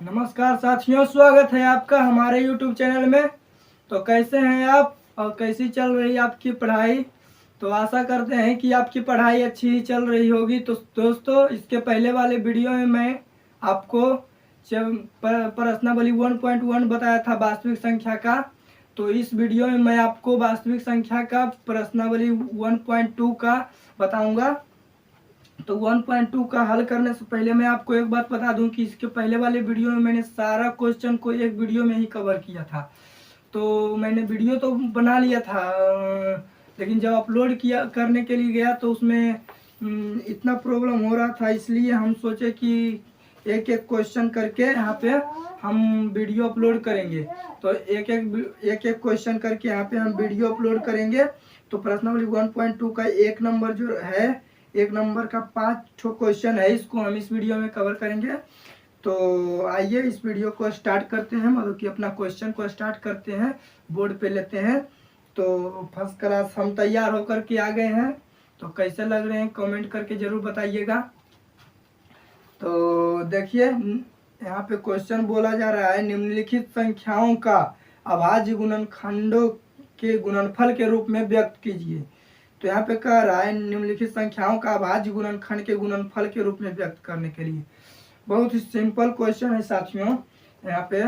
नमस्कार साथियों, स्वागत है आपका हमारे YouTube चैनल में। तो कैसे हैं आप और कैसी चल रही है आपकी पढ़ाई। तो आशा करते हैं कि आपकी पढ़ाई अच्छी ही चल रही होगी। तो दोस्तों, इसके पहले वाले वीडियो में मैं आपको प्रश्नावली 1.1 बताया था वास्तविक संख्या का। तो इस वीडियो में मैं आपको वास्तविक संख्या का प्रश्नावली 1.2 का बताऊंगा। तो 1.2 का हल करने से पहले मैं आपको एक बात बता दूं कि इसके पहले वाले वीडियो में मैंने सारा क्वेश्चन को एक वीडियो में ही कवर किया था। तो मैंने वीडियो तो बना लिया था, लेकिन जब अपलोड किया करने के लिए गया तो उसमें इतना प्रॉब्लम हो रहा था, इसलिए हम सोचे कि एक एक क्वेश्चन करके यहाँ पे हम वीडियो अपलोड करेंगे। तो एक एक क्वेश्चन करके यहाँ पे हम वीडियो अपलोड करेंगे। तो प्रश्नावली 1.2 का एक नंबर जो है, एक नंबर का 5 क्वेश्चन है, इसको हम इस वीडियो में कवर करेंगे। तो आइए इस वीडियो को स्टार्ट करते हैं, मतलब कि अपना क्वेश्चन को स्टार्ट करते हैं, बोर्ड पे लेते हैं। तो फर्स्ट क्लास हम तैयार होकर के आ गए हैं। तो कैसे लग रहे हैं कमेंट करके जरूर बताइएगा। तो देखिए, यहाँ पे क्वेश्चन बोला जा रहा है, निम्नलिखित संख्याओं का अभाज्य गुणनखंडों के गुणनफल के रूप में व्यक्त कीजिए। तो यहाँ पे कह रहा है निम्नलिखित संख्याओं का अभाज्य गुणनखंड के गुणनफल के रूप में व्यक्त करने के लिए। बहुत ही सिंपल क्वेश्चन है साथियों। यहाँ पे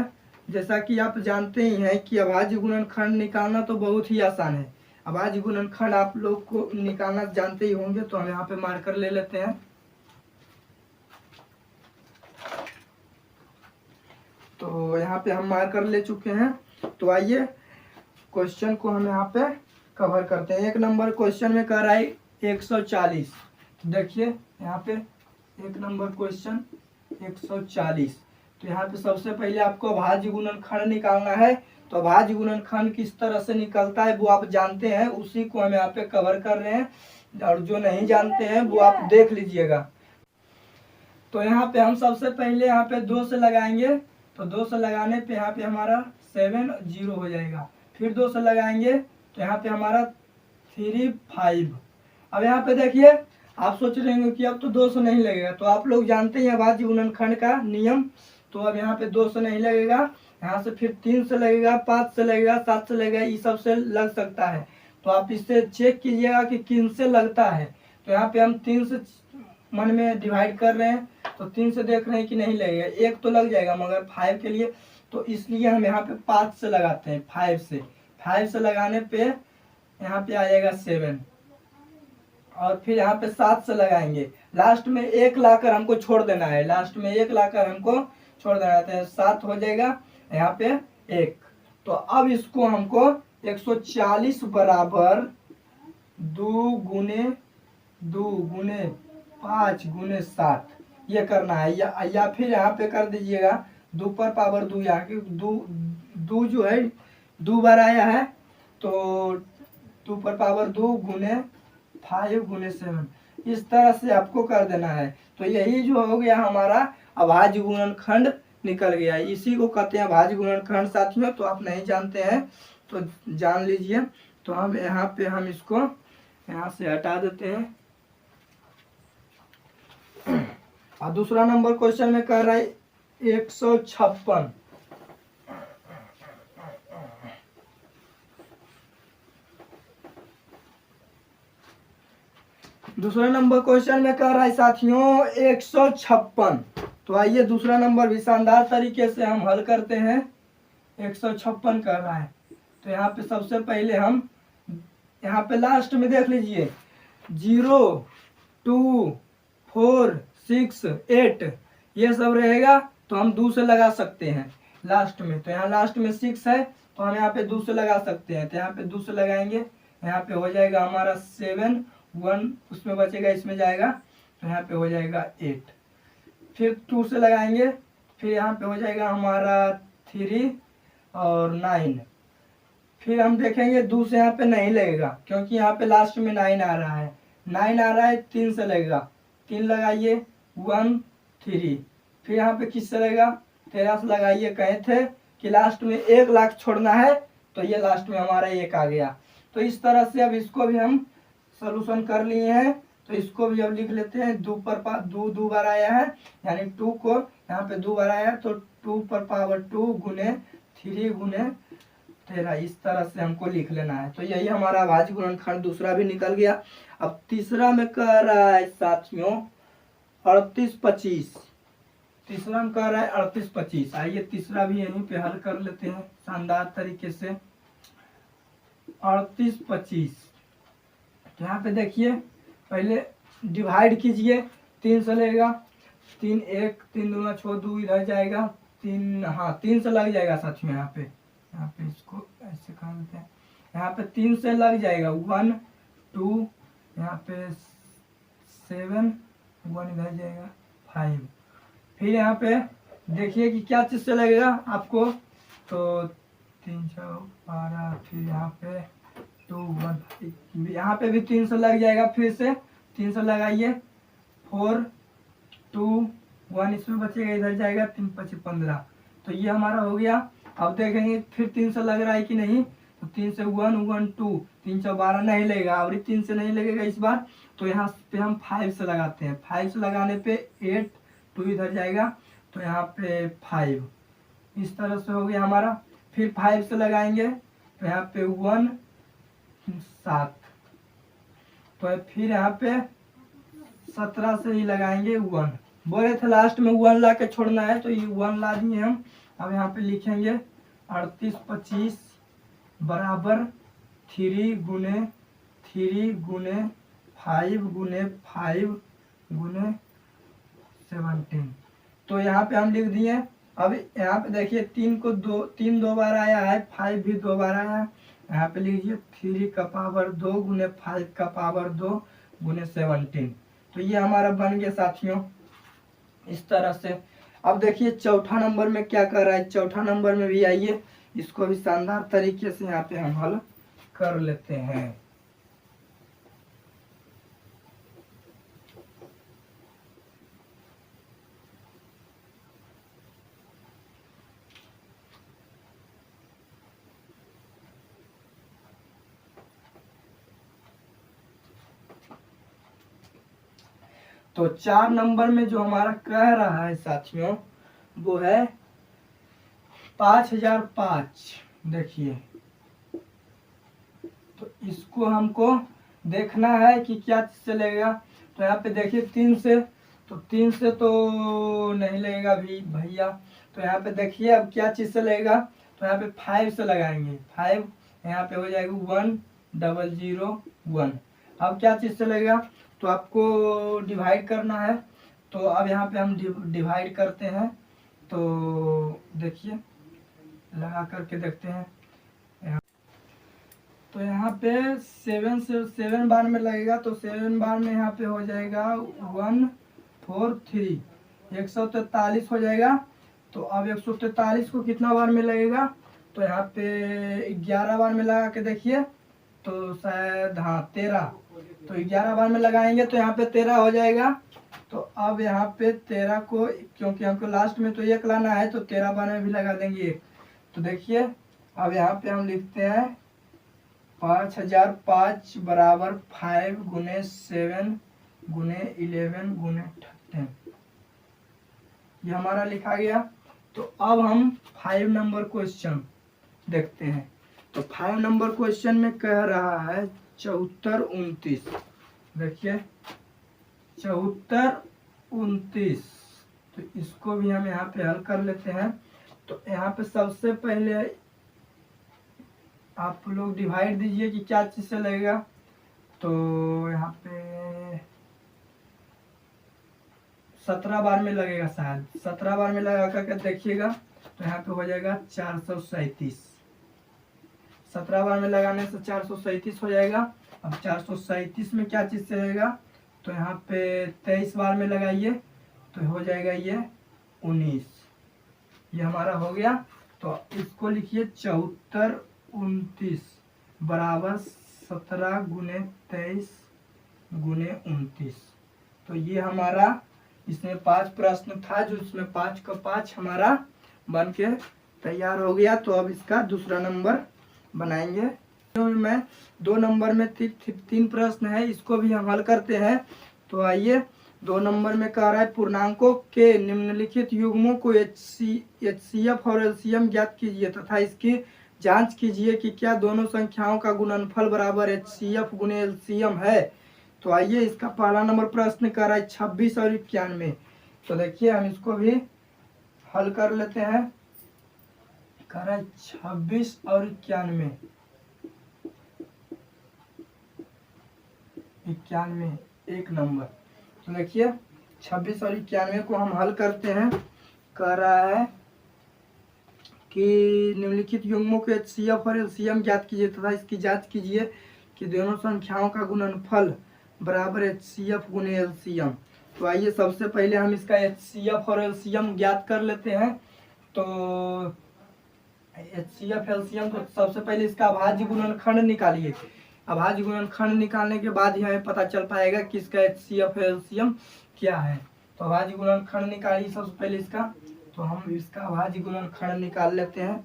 जैसा कि आप जानते ही हैं कि अभाज्य गुणनखंड निकालना तो बहुत ही आसान है। अभाज्य गुणनखंड आप लोग को निकालना जानते ही होंगे। तो हम यहाँ पे मार्कर ले लेते हैं। तो यहाँ पे हम मार्कर ले चुके हैं। तो आइए क्वेश्चन को हम यहाँ पे कवर करते हैं। एक नंबर क्वेश्चन में कह रहा है 140। देखिए यहाँ पे एक नंबर क्वेश्चन 140। तो यहाँ पे सबसे पहले आपको अभाज्य गुणनखंड निकालना है। तो अभाज्य गुणनखंड किस तरह से निकलता है वो आप जानते हैं, उसी को हम यहाँ पे कवर कर रहे हैं। और जो नहीं जानते हैं वो आप देख लीजिएगा। तो यहाँ पे हम सबसे पहले यहाँ पे 2 से लगाएंगे। तो 2 से लगाने पे यहाँ पे हमारा 7 0 हो जाएगा। फिर 2 से लगाएंगे तो यहाँ पे हमारा 3 5। अब यहाँ पे देखिए, आप सोच रहे होंगे कि अब तो 2 से नहीं लगेगा। तो आप लोग जानते हैं अभाज्य गुणनखंड का नियम। तो अब यहाँ पे 2 से नहीं लगेगा, यहाँ से फिर 3 से लगेगा, 5 से लगेगा, 7 से लगेगा, ये सब से लग सकता है। तो आप इससे चेक कीजिएगा कि किन से लगता है। तो यहाँ पे हम 3 से मन में डिवाइड कर रहे हैं। तो 3 से देख रहे हैं कि नहीं लगेगा, एक तो लग जाएगा मगर 5 के लिए। तो इसलिए हम यहाँ पे 5 से लगाते हैं। 5 से लगाने पे यहाँ पे आ जाएगा 7। और फिर यहाँ पे 7 से लगाएंगे। लास्ट में 1 लाकर हमको छोड़ देना है, लास्ट में 1 लाकर हमको छोड़ देना है। 7 हो जाएगा, यहाँ पे 1। तो अब इसको हमको 140 बराबर 2 गुने 5 गुने 7 ये करना है। या फिर यहाँ पे कर दीजिएगा 2 पर पावर 2। यहाँ की 2 जो है 2 बार आया है। तो 2 पर पावर 2 गुने 5 गुने 7 इस तरह से आपको कर देना है। तो यही जो हो गया हमारा अभाज्य गुणनखंड निकल गया। इसी को कहते हैं अभाज्य गुणनखंड साथियों। तो आप नहीं जानते हैं तो जान लीजिए। तो हम यहाँ पे हम इसको यहाँ से हटा देते हैं। और दूसरा नंबर क्वेश्चन में कह रहा है 156। दूसरा नंबर क्वेश्चन में कह रहा है साथियों 156। तो आइए दूसरा नंबर भी शानदार तरीके से हम हल करते हैं। 156 कर रहा है। तो यहाँ पे सबसे पहले हम यहाँ पे लास्ट में देख लीजिए 0 2 4 6 8 ये सब रहेगा। तो हम 2 से लगा सकते हैं लास्ट में। तो यहाँ लास्ट में 6 है, तो हम यहाँ पे 2 से लगा सकते हैं। तो यहाँ पे 2 से लगाएंगे, यहाँ पे हो जाएगा हमारा 7 1 उसमें बचेगा, इसमें जाएगा। तो यहाँ पे हो जाएगा 8। फिर 2 से लगाएंगे, फिर यहाँ पे हो जाएगा हमारा 3 और 9। फिर हम देखेंगे 2 से यहाँ पे नहीं लगेगा, क्योंकि यहाँ पे लास्ट में 9 आ रहा है। 9 आ रहा है, 3 से लगेगा। 3 लगाइए 1 3। फिर यहाँ पे किस से लगेगा, 13 से लगाइए। कहे थे कि लास्ट में 1 लाख छोड़ना है, तो ये लास्ट में हमारा 1 आ गया। तो इस तरह से अब इसको भी हम सॉल्यूशन कर लिए हैं। तो इसको भी अब लिख लेते हैं। दो बार आया है, यानी 2 को यहाँ पे 2 बार आया है, तो 2 पर पावर 2 गुने 3 गुने 13, इस तरह से हमको लिख लेना है। तो यही हमारा अभाज्य गुणनखंड दूसरा भी निकल गया। अब तीसरा में कह रहा है साथियों 38-25। तीसरा में कह रहा है 38-25। आइए तीसरा भी यहीं पे हल कर लेते हैं शानदार तरीके से। 38-25, यहाँ पे देखिए पहले डिवाइड कीजिए। 3 से लगेगा, 3 1 3 दूना 6 2 इधर जाएगा 3, हाँ 3 से लग जाएगा साथियों। यहाँ पे इसको ऐसे कर लेते हैं। यहाँ पे 3 से लग जाएगा 1 2, यहाँ पे 7 1 इधर जाएगा 5। फिर यहाँ पे देखिए कि क्या चीज़ से लगेगा आपको, तो 3 6 12, फिर यहाँ पे 2 1, यहाँ पे भी 3 से लग जाएगा। फिर से 3 से लगाइए, 4 2 1 इसमें बचेगा, इधर जाएगा 3 5 15। तो ये हमारा हो गया। अब देखेंगे फिर 3 से लग रहा है कि नहीं, तो 3 से 1 1 2, 3 से 12 नहीं लगेगा, और 3 से नहीं लगेगा इस बार। तो यहाँ पे हम 5 से लगाते हैं। 5 से लगाने पे 8 2 इधर जाएगा, तो यहाँ पे 5, इस तरह से हो गया हमारा। फिर 5 से लगाएंगे तो यहाँ पे 1 7, तो फिर यहाँ पे 17 से ही लगाएंगे 1। बोले थे लास्ट में 1 ला के छोड़ना है, तो ये 1 ला दिए हम। अब यहाँ पे लिखेंगे 38-25 बराबर 3 गुने 5 गुने 5 गुने 17। तो यहाँ पे हम लिख दिए। अब यहाँ पे देखिए 3 दो बार आया है, 5 भी 2 बार आया है। यहाँ पे लीजिए 3 का पावर 2 गुने 5 का पावर 2 गुने 17। तो ये हमारा बन गया साथियों इस तरह से। अब देखिए चौथा नंबर में क्या कर रहा है। चौथा नंबर में भी आइए इसको भी शानदार तरीके से यहाँ पे हम हल कर लेते हैं। तो 4 नंबर में जो हमारा कह रहा है साथियों वो है 5005। देखिए तो इसको हमको देखना है कि क्या चीज से लगेगा। तो यहाँ पे देखिए 3 से, तो 3 से तो नहीं लगेगा भी भैया। तो यहाँ पे देखिए अब क्या चीज से लगेगा। तो यहाँ पे 5 से लगाएंगे। 5 यहाँ पे हो जाएगा 1001। अब क्या चीज से लगेगा, तो आपको डिवाइड करना है। तो अब यहाँ पे हम डिवाइड करते हैं। तो देखिए लगा करके देखते हैं। तो यहाँ पे 7 से 7 बार में लगेगा, तो 7 बार में यहाँ पे हो जाएगा 143, 143 हो जाएगा। तो अब 143 को कितना बार में लगेगा, तो यहाँ पे 11 बार में लगा के देखिए, तो शायद हाँ 13। तो 11 बार में लगाएंगे तो यहाँ पे 13 हो जाएगा। तो अब यहाँ पे 13 को, क्योंकि हमको लास्ट में तो 1 लाना है, तो 13 बार में भी लगा देंगे 1। तो देखिए अब यहाँ पे हम लिखते हैं 5005 बराबर 5 गुने 7 गुने 11 गुने 13, ये हमारा लिखा गया। तो अब हम 5 नंबर क्वेश्चन देखते हैं। तो 5 नंबर क्वेश्चन में कह रहा है 74-29। देखिए 74-29, तो इसको भी हम यहाँ पे हल कर लेते हैं। तो यहाँ पे सबसे पहले आप लोग डिवाइड दीजिए कि क्या चीज से लगेगा। तो यहाँ पे 17 बार में लगेगा, शायद 17 बार में लगा करके देखिएगा। तो यहाँ पे हो जाएगा 437। 17 बार में लगाने से 437 हो जाएगा। अब 437 में क्या चीज से लगेगा, तो यहाँ पे 23 बार में लगाइए तो हो जाएगा ये 19। ये हमारा हो गया। तो इसको लिखिए 74-29 बराबर 17 गुने 23 गुने 29। तो ये हमारा इसमें 5 प्रश्न था, जो इसमें 5 का 5 हमारा बन के तैयार हो गया। तो अब इसका दूसरा नंबर बनाएंगे। में 2 नंबर में 3 प्रश्न है, इसको भी हम हल करते हैं। तो आइए, 2 नंबर में कह रहा है पूर्णांकों के निम्नलिखित युग्मों को HCF और LCM ज्ञात कीजिए तथा इसकी जांच कीजिए कि क्या दोनों संख्याओं का गुणनफल बराबर HCF गुणे LCM है। तो आइए, इसका पहला नंबर प्रश्न कर रहा है 26 और 91। तो देखिए, हम इसको भी हल कर लेते हैं। कर रहा है 26 और 91। 91 1 नंबर। तो देखिए, 26 और 91 को हम हल करते हैं। कह रहा है कि निम्नलिखित युग्मों के HCF और LCM ज्ञात कीजिए तथा इसकी जांच कीजिए कि दोनों संख्याओं का गुणनफल बराबर HCF गुणे LCM। तो आइए, सबसे पहले हम इसका HCF और LCM ज्ञात कर लेते हैं। तो HCF LCM, तो सबसे पहले इसका अभाज्य गुणनखंड निकालिए। अभाज्य गुणनखंड निकालने के बाद ही हमें पता चल पाएगा कि इसका HCF LCM क्या है। तो अभाज्य गुणनखंड निकालिए सबसे पहले इसका। तो हम इसका अभाज्य गुणनखंड निकाल लेते हैं।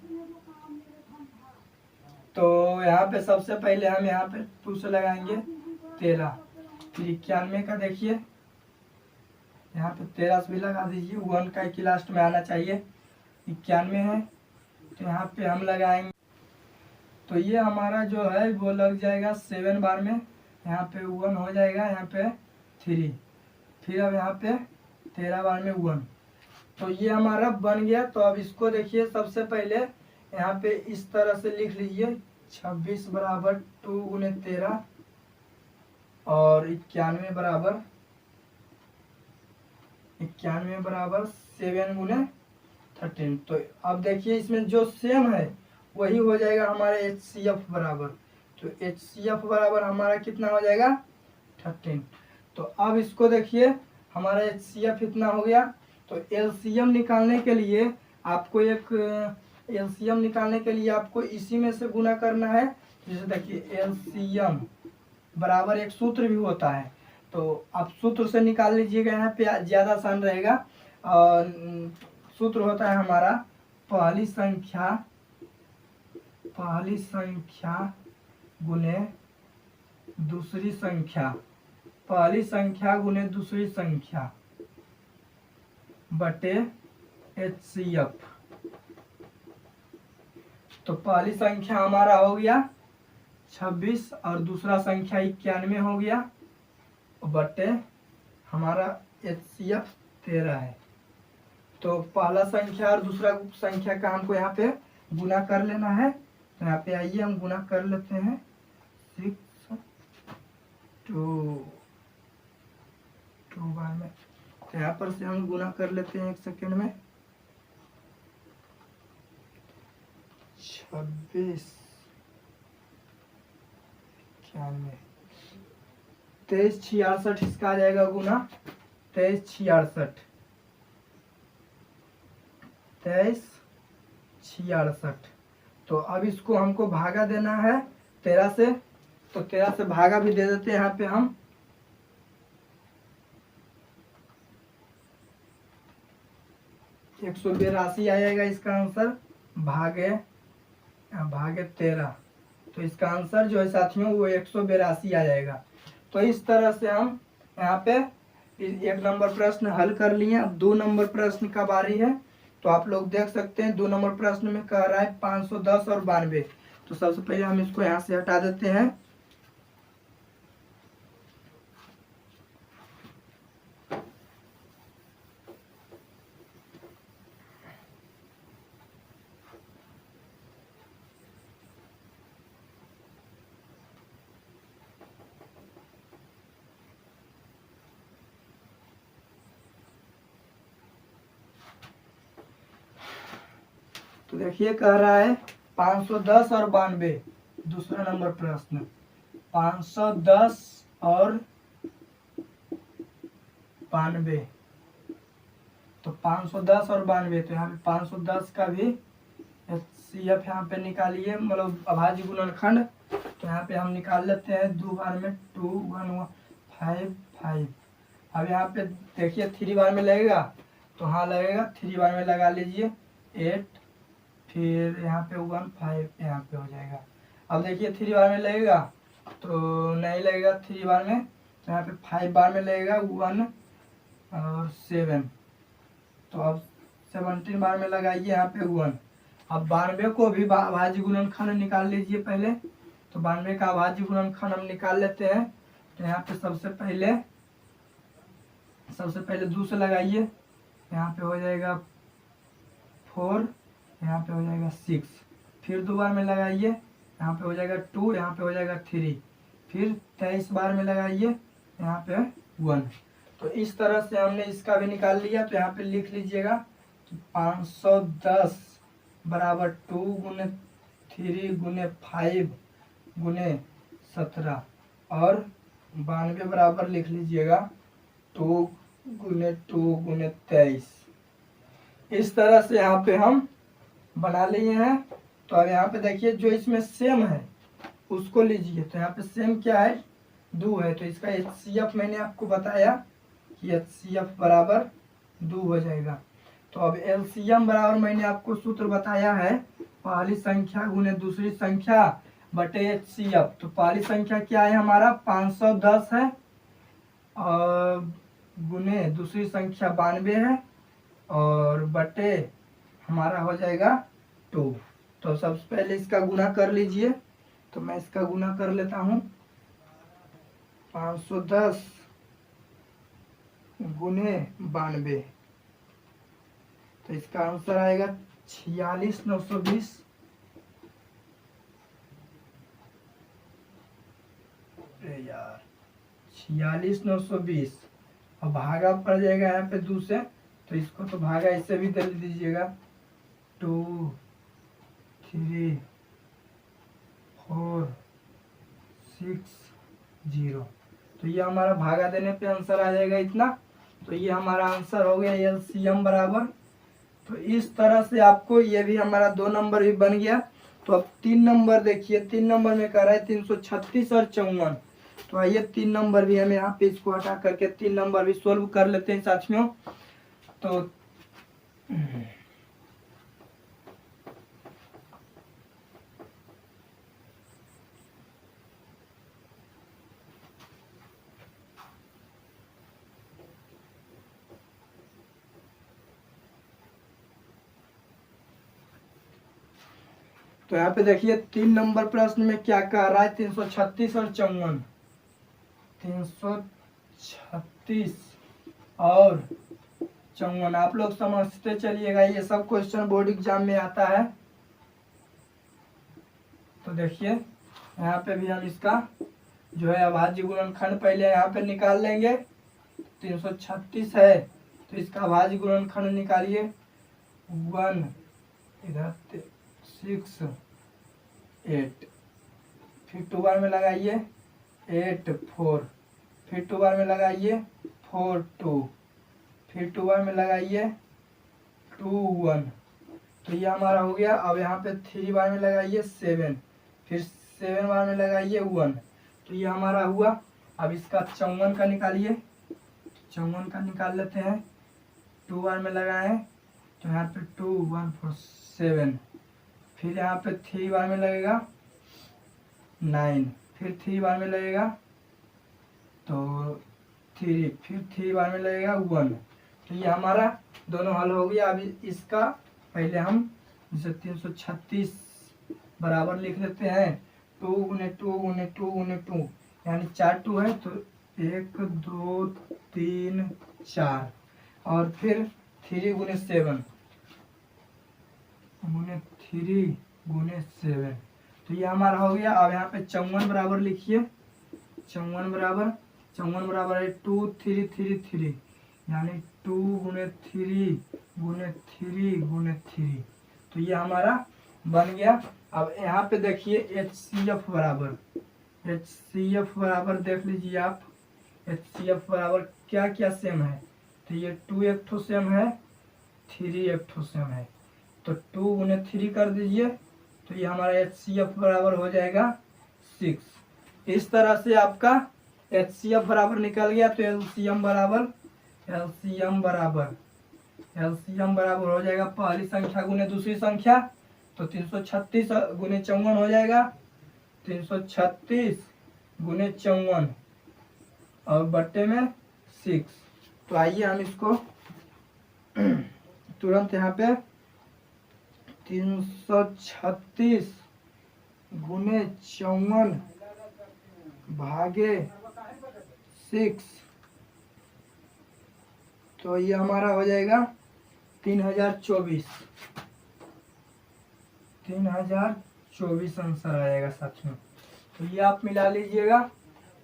तो यहाँ पे सबसे पहले हम यहाँ पे 2 से लगाएंगे 13, फिर 91 का देखिए, यहाँ पे 13 से भी लगा दीजिए, 1 का एक लास्ट में आना चाहिए। 91 है, तो यहाँ पे हम लगाएंगे, तो ये हमारा जो है वो लग जाएगा 7 बार में। यहाँ पे 1 हो जाएगा, यहाँ पे 3, फिर अब यहाँ पे 13 बार में 1। तो ये हमारा बन गया। तो अब इसको देखिए, सबसे पहले यहाँ पे इस तरह से लिख लीजिए, 26 बराबर 2 गुणे 13 और 91 बराबर 7 गुणे 13। तो अब देखिए, इसमें जो सेम है वही हो जाएगा हमारे HCF बराबर। तो HCF बराबर हमारा कितना हो जाएगा 13। तो अब इसको देखिए, हमारा HCF इतना हो गया। तो LCM निकालने के लिए आपको इसी में से गुना करना है। जैसे देखिए, LCM बराबर एक सूत्र भी होता है, तो आप सूत्र से निकाल लीजिएगा, यहाँ पे ज़्यादा आसान रहेगा। और सूत्र होता है हमारा पहली संख्या गुने दूसरी संख्या, पहली संख्या गुने दूसरी संख्या बटे HCF। तो पहली संख्या हमारा हो गया 26 और दूसरा संख्या 91 हो गया, बटे हमारा HCF 13 है। तो पहला संख्या और दूसरा संख्या का हमको यहाँ पे गुना कर लेना है। तो यहाँ पे आइए, हम गुना कर लेते हैं। 6 2 बार में, तो यहाँ पर से हम गुना कर लेते हैं 1 सेकेंड में। 26 91 23 66 इसका आ जाएगा गुना, 23 66। तो अब इसको हमको भागा देना है 13 से, तो 13 से भागा भी दे देते हैं यहाँ पे हम। 182 आएगा इसका आंसर, भागे 13। तो इसका आंसर जो है साथियों वो 182 आ जाएगा। तो इस तरह से हम यहाँ पे 1 नंबर प्रश्न हल कर लिए। अब 2 नंबर प्रश्न का बारी है। तो आप लोग देख सकते हैं 2 नंबर प्रश्न में कह रहा है 510 और 92। तो सबसे पहले हम इसको यहाँ से हटा देते हैं। तो देखिए, कह रहा है 510 और 92, दूसरा नंबर प्रश्न। 510 और 92, तो 510 और 92, तो यहाँ पे 510 का भी HCF यहाँ पे निकालिए, मतलब अभाज्य गुणनखंड। तो यहाँ पे हम निकाल लेते हैं 2 बार में, 2 1 5 5। अब यहाँ पे देखिए 3 बार में लगेगा, तो हाँ लगेगा, 3 बार में लगा लीजिए 8, फिर यहाँ पे 1 5 यहाँ पे हो जाएगा। अब देखिए 3 बार में लगेगा तो नहीं लगेगा 3 बार में, तो यहाँ पे 5 बार में लगेगा 1 और 7। तो अब 17 बार में लगाइए यहाँ पे 1। अब 92 को भी अभाज्य गुणनखंड निकाल लीजिए पहले। तो 92 का अभाज्य गुणनखंड हम निकाल लेते हैं। तो यहाँ पे सबसे पहले 2 से लगाइए, यहाँ पे हो जाएगा 4, यहाँ पे हो जाएगा 6। फिर 2 बार में लगाइए, यहाँ पे हो जाएगा 2, यहाँ पे हो जाएगा 3। फिर 23 बार में लगाइए, यहाँ पे 1। तो इस तरह से हमने इसका भी निकाल लिया। तो यहाँ पे लिख लीजिएगा कि 510 बराबर 2 गुने 3 गुने 5 गुने 17 और 92 बराबर लिख लीजिएगा 2 गुने 2 गुने 23। इस तरह से यहाँ पे हम बना लिए हैं। तो अब यहाँ पे देखिए जो इसमें सेम है उसको लीजिए। तो यहाँ पे सेम क्या है, 2 है। तो इसका HCF मैंने आपको बताया कि HCF बराबर 2 हो जाएगा। तो अब LCM बराबर मैंने आपको सूत्र बताया है, पहली संख्या गुने दूसरी संख्या बटे HCF। तो पहली संख्या क्या है हमारा 510 है और गुने दूसरी संख्या 92 है और बटे हमारा हो जाएगा 2। तो सबसे पहले इसका गुना कर लीजिए। तो मैं इसका गुना कर लेता हूँ। 510 गुने 92, तो इसका आंसर आएगा 46,920। यार 46,920 और भागा पड़ जाएगा यहाँ पे 2 से। तो इसको तो भागा इससे भी दे दीजिएगा 2 3 4 6 0। तो ये हमारा भागा देने पे आंसर आ जाएगा इतना। तो ये हमारा आंसर हो गया LCM बराबर। तो इस तरह से आपको ये भी हमारा 2 नंबर भी बन गया। तो अब 3 नंबर देखिए, 3 नंबर में कह रहा है 336 और 54। तो आइए 3 नंबर भी हम यहाँ पे इसको हटा करके 3 नंबर भी सोल्व कर लेते हैं साथियों। तो यहाँ पे देखिए 3 नंबर प्रश्न में क्या कह रहा है, 336 और 54। 336 और 54 आप लोग समझते चलिएगा, ये सब क्वेश्चन बोर्ड एग्जाम में आता है। तो देखिए यहाँ पे भी हम इसका जो है अभाज्य गुणनखंड पहले यहाँ पे निकाल लेंगे। 336 है तो इसका अभाज्य गुणनखंड निकालिए। 1 इधर 6 8, फिर 2 बार में लगाइए 8 4, फिर 2 बार में लगाइए 4 2, फिर 2 बार में लगाइए 2 1। तो ये हमारा हो गया। अब यहाँ पे 3 बार में लगाइए 7, फिर 7 बार में लगाइए 1। तो ये हमारा हुआ। अब इसका 54 का निकालिए, 54 का निकाल लेते हैं। 2 बार में लगाएं तो यहाँ पे 2 1 4 7, फिर यहाँ पे 3 बार में लगेगा 9, फिर 3 बार में लगेगा तो 3, फिर 3 बार में लगेगा 1। तो ये हमारा दोनों हल हो गया। अभी इसका पहले हम जैसे 336 बराबर लिख लेते हैं 2 गुने 2 गुने 2 गुने 2, यानी 4 2 है तो 1 2 3 4, और फिर 3 गुने 7 गुने 3 गुने 7। तो ये हमारा हो गया। अब यहाँ पे 54 बराबर लिखिए। 54 बराबर है 2 3 3 3, यानी 2 गुने 3 गुने 3 गुने 3। तो ये हमारा बन गया। अब यहाँ पे देखिए HCF बराबर देख लीजिए आप। HCF बराबर क्या क्या सेम है। तो ये 2 एक ठो सेम है, 3 एक ठो सेम है। तो 2 गुने 3 कर दीजिए तो ये हमारा HCF बराबर हो जाएगा 6। इस तरह से आपका HCF बराबर निकल गया। तो LCM बराबर हो जाएगा पहली संख्या गुने दूसरी संख्या। तो 336 गुने 54 हो जाएगा 336 गुने 54 और बट्टे में 6। तो आइए हम इसको तुरंत यहाँ पे 336 गुने 54 भागे 6, तो ये हमारा हो जाएगा 3024। 3024 आंसर आएगा साथियों। तो ये आप मिला लीजिएगा।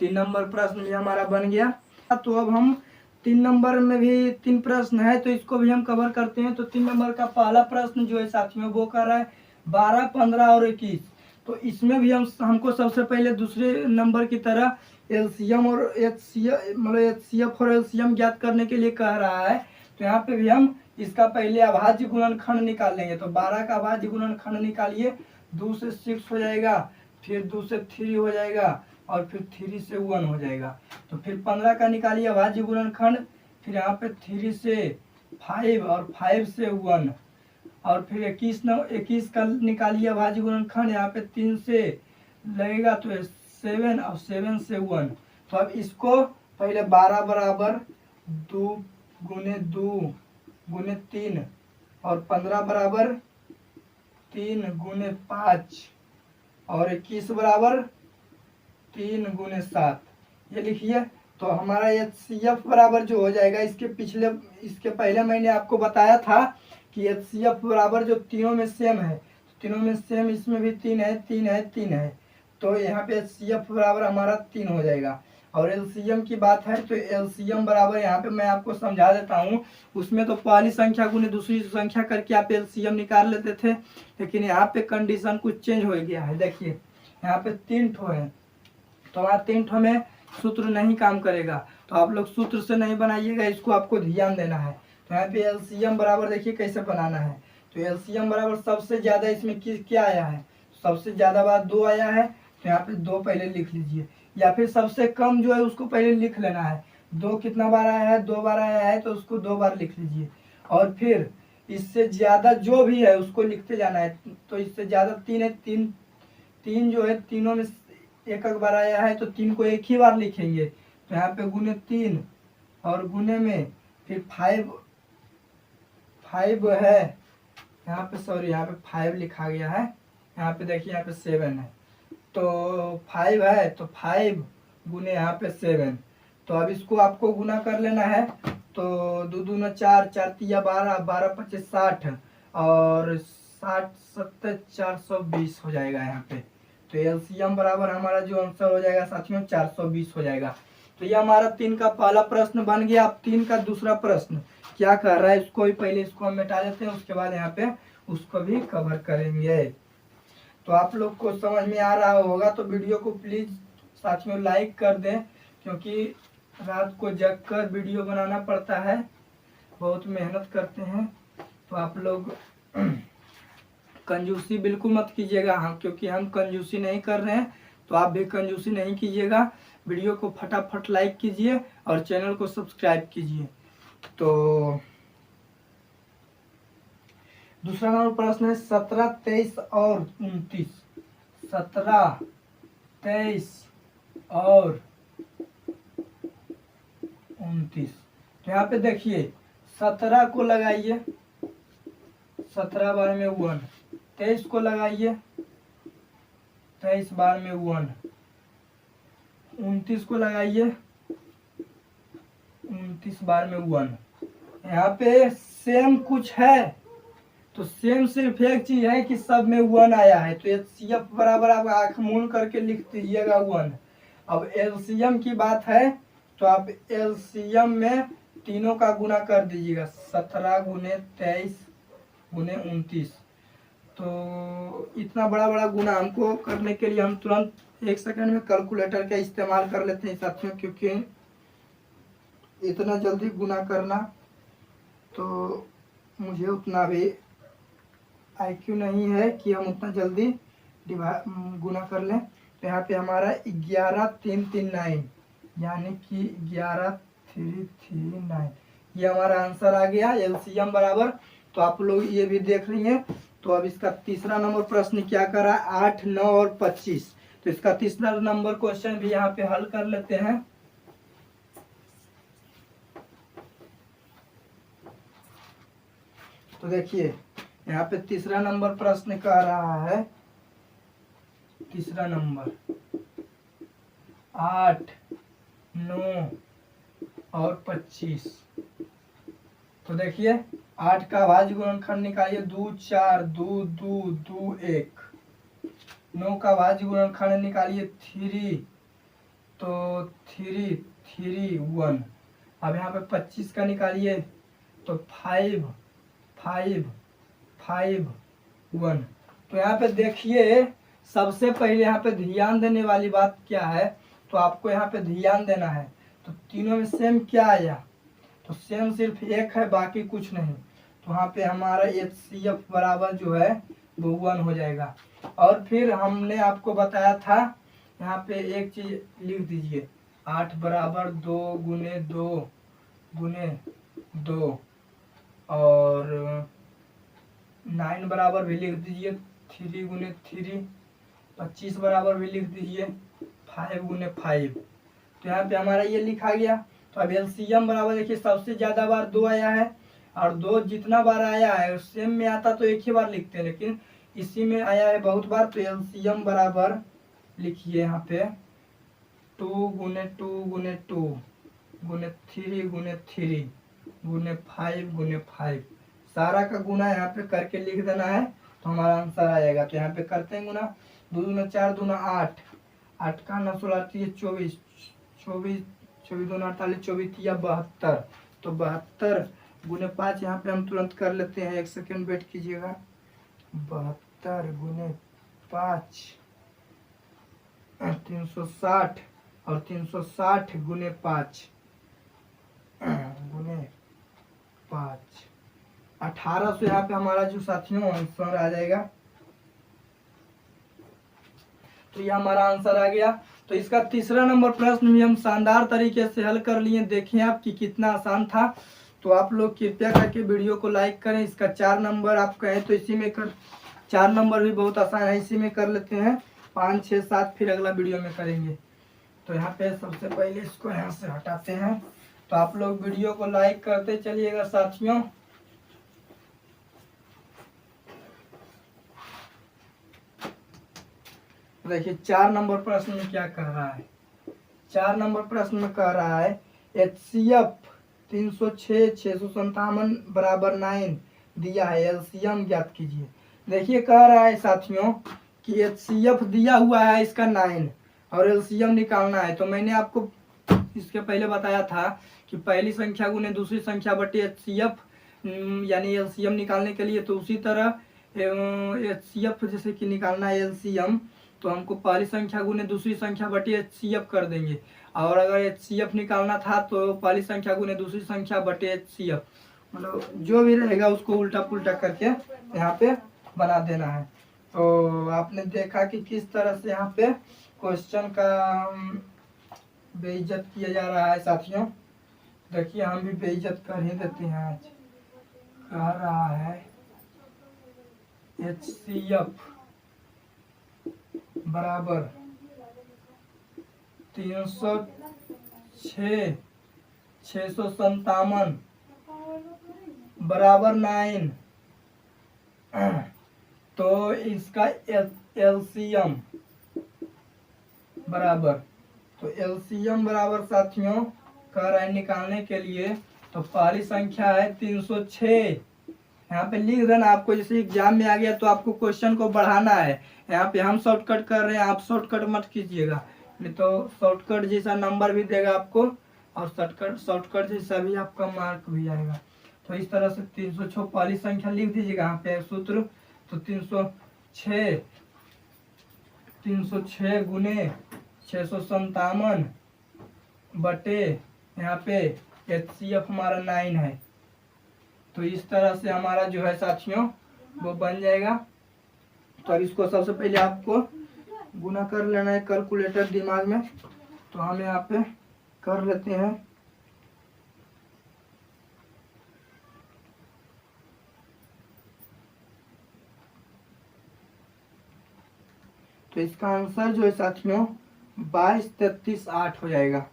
3 नंबर प्रश्न भी हमारा बन गया। तो अब हम 3 नंबर में भी 3 प्रश्न है, तो इसको भी हम कवर करते हैं। तो 3 नंबर का पहला प्रश्न जो है साथियों वो कर रहा है 12, 15 और 21। तो इसमें भी हमको सबसे पहले दूसरे नंबर की तरह एलसीएम और एचसीएफ और एलसीएम ज्ञात करने के लिए कह रहा है। तो यहाँ पे भी हम इसका पहले अभाज्य गुणनखंड निकाल लेंगे। तो 12 का अभाज्य गुणनखंड निकालिए, 2 से 6 हो जाएगा, फिर 2 से 3 हो जाएगा और फिर 3 से 1 हो जाएगा। तो फिर 15 का निकालिए अभाज्य गुणनखंड, फिर यहाँ पे 3 से 5 और 5 से 1 और फिर 21 का निकालिए अभाज्य गुणनखंड, यहाँ पे 3 से लगेगा तो 7 और 7 से 1। तो अब इसको पहले 12 बराबर 2 गुने 2 गुने 3 और 15 बराबर 3 गुने 5 और 21 बराबर 3 गुने 7, ये लिखिए। तो हमारा एचसीएफ बराबर जो हो जाएगा, इसके पहले मैंने आपको बताया था कि एचसीएफ बराबर जो तीनों में सेम है, तीनों में सेम, इसमें भी 3 है 3 है 3 है, तो यहाँ पे एचसीएफ बराबर हमारा 3 हो जाएगा। और एलसीएम की बात है तो एलसीएम बराबर यहाँ पे मैं आपको समझा देता हूँ। उसमें तो पहली संख्या गुने दूसरी संख्या करके आप एलसीएम निकाल लेते थे, लेकिन यहाँ पे कंडीशन कुछ चेंज हो गया है। देखिए यहाँ पे 3 ठो है, तो वहाँ 3 ठो में सूत्र नहीं काम करेगा, तो आप लोग सूत्र से नहीं बनाइएगा, इसको आपको ध्यान देना है। तो यहाँ पे एलसीएम बराबर देखिए कैसे बनाना है। तो एलसीएम बराबर सबसे ज्यादा इसमें क्या आया है, सबसे ज्यादा बार 2 आया है, तो यहाँ पे 2 पहले लिख लीजिए, या फिर सबसे कम जो है उसको पहले लिख लेना है। 2 कितना बार आया है, 2 बार आया है, तो उसको 2 बार लिख लीजिए। और फिर इससे ज्यादा जो भी है उसको लिखते जाना है। तो इससे ज्यादा 3 है, 3 जो है तीनों में एक बार आया है, तो 3 को एक ही बार लिखेंगे। तो यहाँ पे गुने 3 और गुने में फिर 5 है, यहाँ पे सॉरी यहाँ पे 5 लिखा गया है, यहाँ पे देखिए यहाँ पे 7 है, तो 5 है, तो 5 गुने यहाँ पे 7। तो अब इसको आपको गुना कर लेना है। तो 2 दूना 4, 4 तिया 12, 12 पच्चीस 60 और 60 70 420 हो जाएगा यहाँ पे। तो एलसीएम बराबर हमारा जो आंसर हो जाएगा साथियों 420 हो जाएगा। तो ये हमारा 3 का पहला प्रश्न बन गया। अब 3 का दूसरा प्रश्न क्या कर रहा है, इसको भी पहले इसको हम मिटा देते हैं, उसके बाद यहाँ पे उसको भी कवर करेंगे। तो आप लोग को समझ में आ रहा होगा, तो वीडियो को प्लीज साथियों लाइक कर दें, क्योंकि रात को जग कर वीडियो बनाना पड़ता है, बहुत मेहनत करते हैं। तो आप लोग कंजूसी बिल्कुल मत कीजिएगा, क्योंकि हम कंजूसी नहीं कर रहे हैं, तो आप भी कंजूसी नहीं कीजिएगा। वीडियो को फटाफट लाइक कीजिए और चैनल को सब्सक्राइब कीजिए। तो दूसरा नंबर प्रश्न है 17, 23 और 29। 17, 23 और 29। तो यहाँ पे देखिए 17 को लगाइए, 17 बार में 1, 23 को लगाइए, 23 बार में 1, 29 को लगाइए, 29 बार में 1। यहाँ पे सेम कुछ है, तो सेम सिर्फ एक चीज है कि सब में 1 आया है, तो एचसीएफ बराबर आप आंख मूंद करके लिख दीजिएगा 1। अब एलसीएम की बात है, तो आप एलसीएम में तीनों का गुना कर दीजिएगा, 17 गुने 23 गुने 29। तो इतना बड़ा बड़ा गुना हमको करने के लिए हम तुरंत 1 सेकंड में कैलकुलेटर का इस्तेमाल कर लेते हैं साथियों, क्योंकि इतना जल्दी गुना करना तो मुझे उतना भी आईक्यू नहीं है कि हम उतना जल्दी गुना कर लें। तो यहाँ पे हमारा 11,339 यानी कि 11,339 ये हमारा आंसर आ गया एलसीएम बराबर। तो आप लोग ये भी देख रही हैं। तो अब इसका तीसरा नंबर प्रश्न क्या कर रहा है, 8, 9 और 25। तो इसका तीसरा नंबर क्वेश्चन भी यहाँ पे हल कर लेते हैं। तो देखिए यहाँ पे तीसरा नंबर प्रश्न कह रहा है, तीसरा नंबर 8, 9 और 25। तो देखिए 8 का भाज्य गुणनखंड निकालिए, 2 4 2 2 2 1। 9 का भाज्य गुणनखंड निकालिए 3, तो 3 3 1। अब यहाँ पे 25 का निकालिए, तो 5 5 5 1। तो यहाँ पे देखिए सबसे पहले यहाँ पे ध्यान देने वाली बात क्या है, तो आपको यहाँ पे ध्यान देना है। तो तीनों में सेम क्या आया, तो सेम सिर्फ एक है, बाकी कुछ नहीं। तो वहाँ पे हमारा HCF बराबर जो है वो 1 हो जाएगा। और फिर हमने आपको बताया था यहाँ पे एक चीज लिख दीजिए, 8 बराबर 2 गुने 2 गुने 2, और 9 बराबर भी लिख दीजिए 3 गुने 3। 25 बराबर भी लिख दीजिए 5 गुने 5। तो यहाँ पे हमारा ये लिखा गया। तो अब LCM बराबर देखिए सबसे ज्यादा बार 2 आया है, और 2 जितना बार आया है सेम में आता तो एक ही बार लिखते हैं, लेकिन इसी में आया है बहुत बार। तो LCM बराबर लिखिए यहाँ पे 2 गुने 2 गुने 2 गुने 3 गुने 3 गुने 5 गुने 5। सारा का गुना यहाँ पे करके लिख देना है, तो हमारा आंसर आ जाएगा। तो यहाँ पे करते हैं गुना, 2 दूना 4 दूना 8, 8 का 9 16 24 24 24 दूना 48 24 या 72। तो 72 गुने 5 यहाँ पे हम तुरंत कर लेते हैं, 1 सेकेंड वेट कीजिएगा। 72 गुने 5 360, और 360 गुने 5 गुने 5 1800 यहाँ पे हमारा जो साथियों आंसर आ जाएगा। तो ये हमारा आंसर आ गया। तो इसका तीसरा नंबर प्रश्न भी हम शानदार तरीके से हल कर लिए। देखें आप कि कितना आसान था। तो आप लोग कृपया करके वीडियो को लाइक करें। इसका 4 नंबर आप कहें तो इसी में कर, 4 नंबर भी बहुत आसान है, इसी में कर लेते हैं। 5 6 7 फिर अगला वीडियो में करेंगे। तो यहाँ पे सबसे पहले इसको यहाँ से हटाते हैं। तो आप लोग वीडियो को लाइक करते चलिएगा साथियों। देखिए 4 नंबर प्रश्न में क्या कह रहा है। 4 नंबर प्रश्न में कह रहा है HCF 306 657 बराबर 9 दिया है, LCM ज्ञात कीजिए। देखिए कह रहा है साथियों कि HCF दिया हुआ है इसका 9 और LCM निकालना है। तो मैंने आपको इसके पहले बताया था कि पहली संख्या गुने दूसरी संख्या बटे HCF यानी LCM निकालने के लिए। तो उसी तरह HCF जैसे कि निकालना है LCM, तो हमको पहली संख्या गुने दूसरी संख्या बटे HCF कर देंगे। और अगर HCF निकालना था तो पहली संख्या गुने दूसरी संख्या बटे HCF, मतलब जो भी रहेगा उसको उल्टा पुल्टा करके यहाँ पे बना देना है। तो आपने देखा कि किस तरह से यहाँ पे क्वेश्चन का बेइज्जत किया जा रहा है साथियों। देखिए हम भी बेइज्जत कर ही देते हैं आज। कह रहा है HCF बराबर 306 657 बराबर 9। तो इसका LCM बराबर, तो LCM बराबर साथियों कह रहा है निकालने के लिए। तो पहली संख्या है 306, यहाँ पे लिख देना। आपको जैसे एग्जाम में आ गया तो आपको क्वेश्चन को बढ़ाना है। यहाँ पे हम शॉर्टकट कर रहे हैं, आप शॉर्टकट मत कीजिएगा, नहीं तो शॉर्टकट जैसा नंबर भी देगा आपको, और शॉर्टकट जैसा भी आपका मार्क भी आएगा। तो इस तरह से 306 पहली संख्या लिख दीजिएगा यहाँ पे सूत्र। तो 306 गुने 657 बटे यहाँ पे HCF हमारा 9 है। तो इस तरह से हमारा जो है साथियों वो बन जाएगा। तो अब इसको सबसे पहले आपको गुना कर लेना है कैलकुलेटर दिमाग में। तो हम यहाँ पे कर लेते हैं। तो इसका आंसर जो है साथियों 22, 33, 8 हो जाएगा।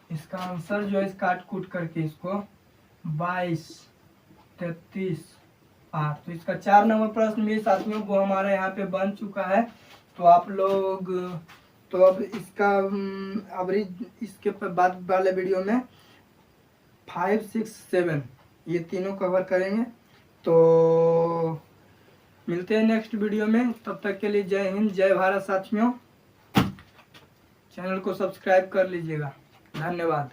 इसका आंसर जो है काट कूट करके इसको 22, 33, 8। तो इसका 4 नंबर प्रश्न भी साथियों वो हमारा यहाँ पे बन चुका है। तो आप लोग तो अब इसका इसके बाद वाले वीडियो में 5, 6, 7 ये तीनों कवर करेंगे। तो मिलते हैं नेक्स्ट वीडियो में, तब तक के लिए जय हिंद, जय भारत साथियों। चैनल को सब्सक्राइब कर लीजिएगा। धन्यवाद।